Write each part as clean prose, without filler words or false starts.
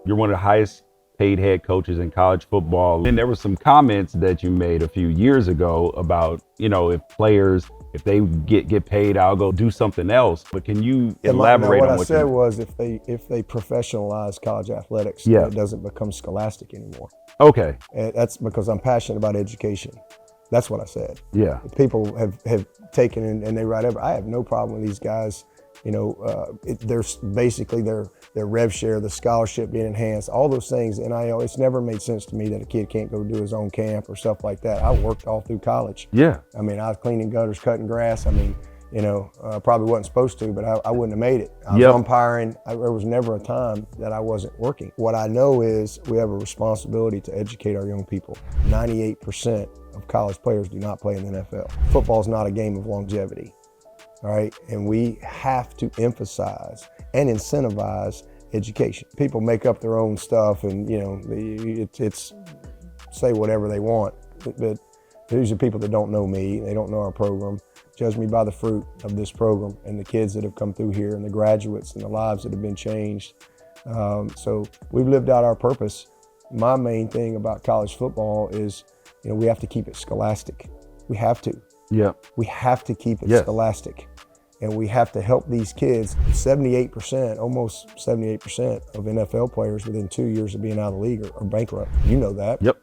You're one of the highest paid head coaches in college football. And there were some comments that you made a few years ago about, if players, if they get paid, I'll go do something else. But can you elaborate on what I said was if they professionalize college athletics, it doesn't become scholastic anymore. Okay. And that's because I'm passionate about education. That's what I said. Yeah. People have taken and they write over. I have no problem with these guys. There's basically their rev share, the scholarship being enhanced, all those things. NIL, it's never made sense to me that a kid can't go do his own camp or stuff like that. I worked all through college. Yeah. I mean, I was cleaning gutters, cutting grass. I mean, probably wasn't supposed to, but I wouldn't have made it. I was umpiring. There was never a time that I wasn't working. What I know is we have a responsibility to educate our young people. 98% of college players do not play in the NFL. Football is not a game of longevity. All right, and we have to emphasize and incentivize education. People make up their own stuff, and it's say whatever they want. But these are people that don't know me, they don't know our program. Judge me by the fruit of this program and the kids that have come through here, and the graduates and the lives that have been changed. So we've lived out our purpose. My main thing about college football is, we have to keep it scholastic. We have to. Yeah. We have to keep it scholastic, and we have to help these kids. 78%, almost 78% of NFL players within 2 years of being out of the league are bankrupt. You know that. Yep.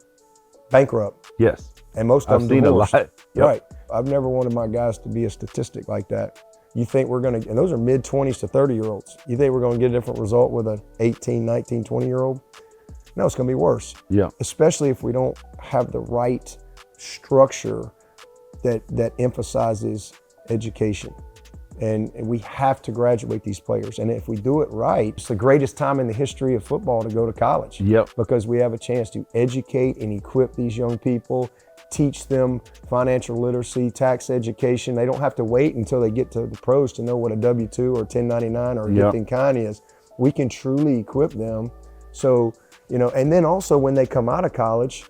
Bankrupt. Yes. And most of them divorced. I've seen a lot. Right. I've never wanted my guys to be a statistic like that. You think we're going to, and those are mid-20s to 30-year-olds. You think we're going to get a different result with an 18, 19, 20-year-old? No, it's going to be worse. Yeah. Especially if we don't have the right structure that emphasizes education. And we have to graduate these players. And if we do it right, it's the greatest time in the history of football to go to college. Yep. Because we have a chance to educate and equip these young people, teach them financial literacy, tax education. They don't have to wait until they get to the pros to know what a W-2 or 1099 or a gift in kind is. We can truly equip them. So, and then also when they come out of college,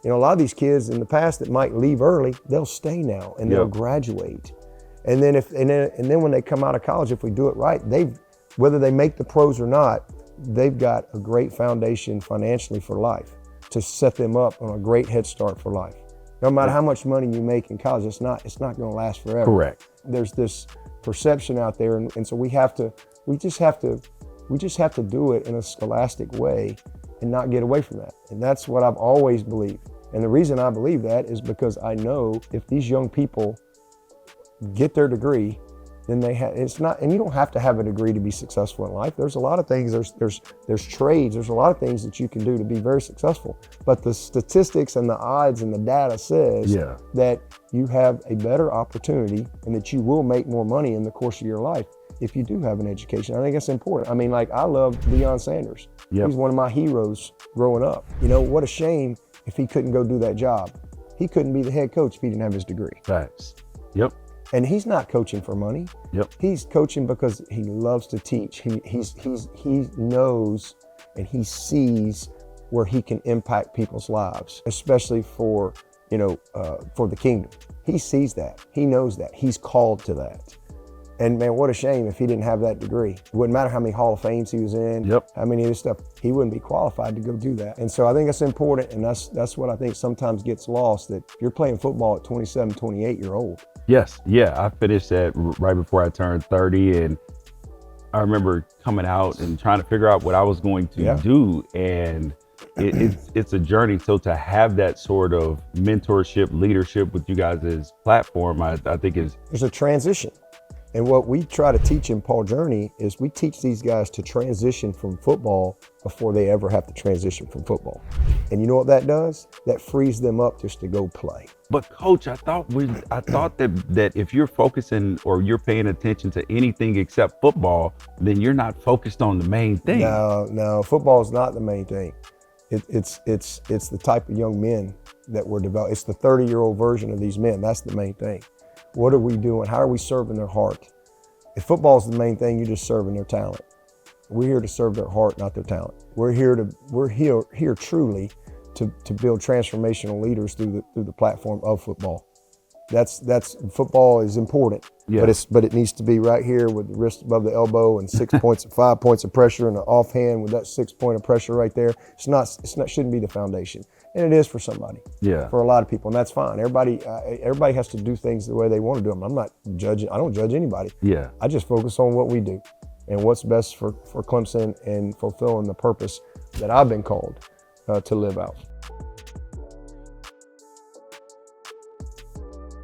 a lot of these kids in the past that might leave early, they'll stay now and they'll graduate. And then then when they come out of college, if we do it right, whether they make the pros or not, they've got a great foundation financially for life to set them up on a great head start for life. No matter how much money you make in college, it's not going to last forever. Correct. There's this perception out there, and so we just have to do it in a scholastic way and not get away from that. And that's what I've always believed. And the reason I believe that is because I know if these young people get their degree, then and you don't have to have a degree to be successful in life. There's a lot of things, there's trades, there's a lot of things that you can do to be very successful. But the statistics and the odds and the data says that you have a better opportunity and that you will make more money in the course of your life if you do have an education. I think that's important. I mean, I love Deion Sanders. Yep. He's one of my heroes growing up. What a shame if he couldn't go do that job. He couldn't be the head coach if he didn't have his degree. Facts. Yep. And he's not coaching for money. Yep. He's coaching because he loves to teach. He knows and he sees where he can impact people's lives, especially for the kingdom. He sees that. He knows that. He's called to that. And man, what a shame if he didn't have that degree. It wouldn't matter how many Hall of Fames he was in, how many of this stuff, he wouldn't be qualified to go do that. And so I think that's important, and that's what I think sometimes gets lost, that if you're playing football at 27, 28, you're old. Yes, yeah, I finished that right before I turned 30, and I remember coming out and trying to figure out what I was going to do, and it's a journey. So to have that sort of mentorship, leadership with you guys' platform, I think is... There's a transition. And what we try to teach in Paul Journey is we teach these guys to transition from football before they ever have to transition from football. And you know what that does? That frees them up just to go play. But Coach, I thought that if you're focusing or you're paying attention to anything except football, then you're not focused on the main thing. No, football is not the main thing. It's the type of young men that we're developing. It's the 30-year-old version of these men. That's the main thing. What are we doing? How are we serving their heart? If football is the main thing, you're just serving their talent. We're here to serve their heart, not their talent. We're here truly to build transformational leaders through the platform of football. That's football is important, Yeah. but it needs to be right here with the wrist above the elbow and 5 points of pressure and an offhand with that 6 point of pressure right there. It's not shouldn't be the foundation, and it is for somebody. Yeah. For a lot of people, and that's fine. Everybody has to do things the way they want to do them. I'm not judging. I don't judge anybody. Yeah. I just focus on what we do and what's best for Clemson and fulfilling the purpose that I've been called to live out.